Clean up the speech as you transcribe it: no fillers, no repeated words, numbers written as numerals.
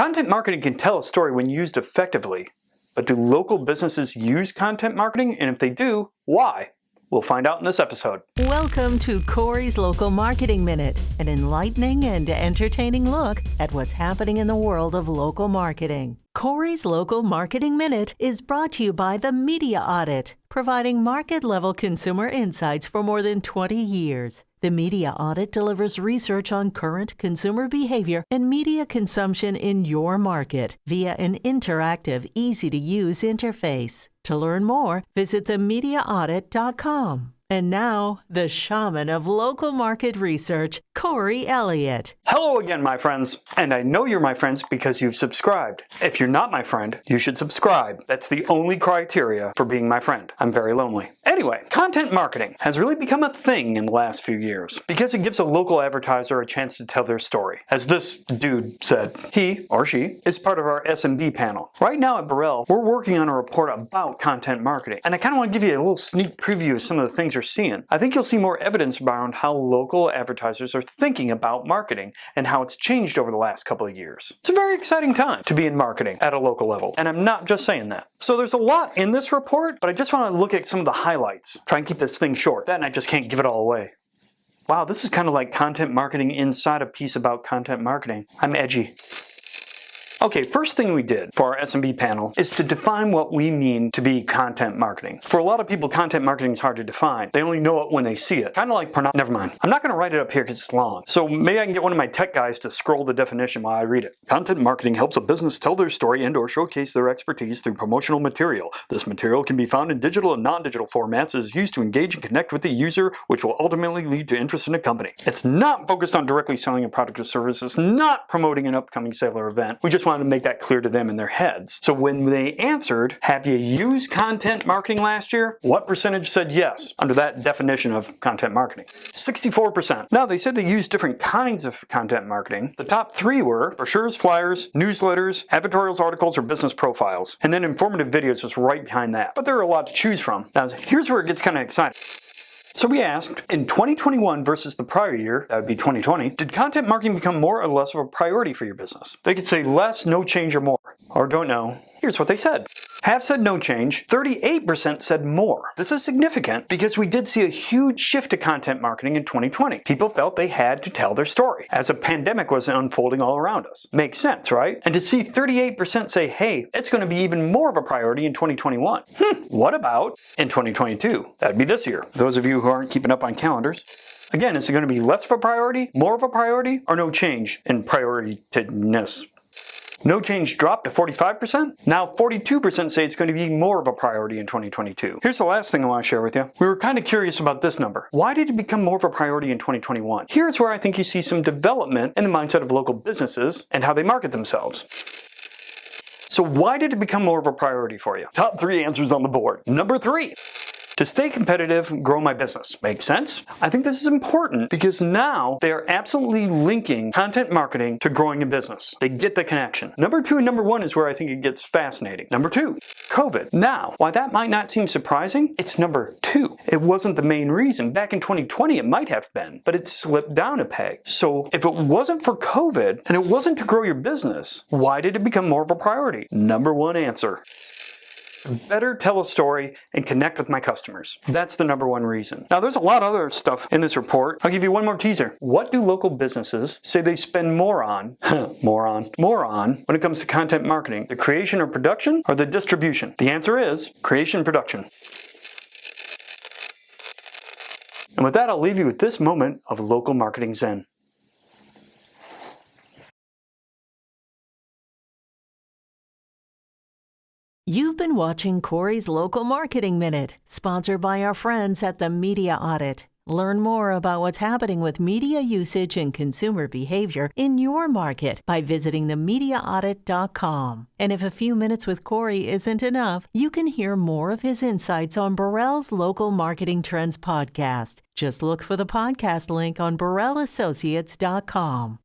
Content marketing can tell a story when used effectively, but do local businesses use content marketing? And if they do, why? We'll find out in this episode. Welcome to Corey's Local Marketing Minute, an enlightening and entertaining look at what's happening in the world of local marketing. Corey's Local Marketing Minute is brought to you by the Media Audit, providing market-level consumer insights for more than 20 years. The Media Audit delivers research on current consumer behavior and media consumption in your market via an interactive, easy-to-use interface. To learn more, visit themediaaudit.com. And now, the shaman of local market research, Corey Elliott. Hello again, my friends. And I know you're my friends because you've subscribed. If you're not my friend, you should subscribe. That's the only criteria for being my friend. I'm very lonely. Anyway, content marketing has really become a thing in the last few years because it gives a local advertiser a chance to tell their story. As this dude said, he or she is part of our SMB panel. Right now at Burrell, we're working on a report about content marketing. And I kind of want to give you a little sneak preview of some of the things you're seeing. I think you'll see more evidence around how local advertisers are thinking about marketing and how it's changed over the last couple of years. It's a very exciting time to be in marketing at a local level, and I'm not just saying that. So there's a lot in this report, but I just want to look at some of the highlights. Try and keep this thing short. Then I just can't give it all away. Wow, this is kind of like content marketing inside a piece about content marketing. I'm edgy. Okay, first thing we did for our SMB panel is to define what we mean to be content marketing. For a lot of people, content marketing is hard to define. They only know it when they see it. Kind of like pornography. Never mind. I'm not going to write it up here because it's long. So maybe I can get one of my tech guys to scroll the definition while I read it. Content marketing helps a business tell their story and or showcase their expertise through promotional material. This material can be found in digital and non-digital formats and is used to engage and connect with the user, which will ultimately lead to interest in a company. It's not focused on directly selling a product or service. It's not promoting an upcoming sale or event. We just wanted to make that clear to them in their heads. So when they answered, have you used content marketing last year? What percentage said yes under that definition of content marketing? 64%. Now they said they used different kinds of content marketing. The top three were brochures, flyers, newsletters, advertorials, articles, or business profiles. And then informative videos was right behind that. But there are a lot to choose from. Now here's where it gets kind of exciting. So we asked, in 2021 versus the prior year, that would be 2020, did content marketing become more or less of a priority for your business? They could say less, no change, or more. Or don't know. Here's what they said. Half said no change, 38% said more. This is significant because we did see a huge shift to content marketing in 2020. People felt they had to tell their story as a pandemic was unfolding all around us. Makes sense, right? And to see 38% say, hey, it's going to be even more of a priority in 2021. What about in 2022? That'd be this year. Those of you who aren't keeping up on calendars. Again, is it going to be less of a priority, more of a priority, or no change in prioritedness? No change dropped to 45%. Now 42% say it's going to be more of a priority in 2022. Here's the last thing I want to share with you. We were kind of curious about this number. Why did it become more of a priority in 2021? Here's where I think you see some development in the mindset of local businesses and how they market themselves. So why did it become more of a priority for you? Top three answers on the board. Number 3. To stay competitive and grow my business. Makes sense? I think this is important because now they are absolutely linking content marketing to growing a business. They get the connection. Number 2 and number 1 is where I think it gets fascinating. Number 2, COVID. Now, why that might not seem surprising, it's number 2. It wasn't the main reason. Back in 2020, it might have been, but it slipped down a peg. So if it wasn't for COVID and it wasn't to grow your business, why did it become more of a priority? Number 1 answer. Better tell a story and connect with my customers. That's the number 1 reason. Now, there's a lot of other stuff in this report. I'll give you one more teaser. What do local businesses say they spend more on, more on when it comes to content marketing? The creation or production or the distribution? The answer is creation and production. And with that, I'll leave you with this moment of local marketing zen. You've been watching Corey's Local Marketing Minute, sponsored by our friends at the Media Audit. Learn more about what's happening with media usage and consumer behavior in your market by visiting themediaaudit.com. And if a few minutes with Corey isn't enough, you can hear more of his insights on Burrell's Local Marketing Trends podcast. Just look for the podcast link on burrellassociates.com.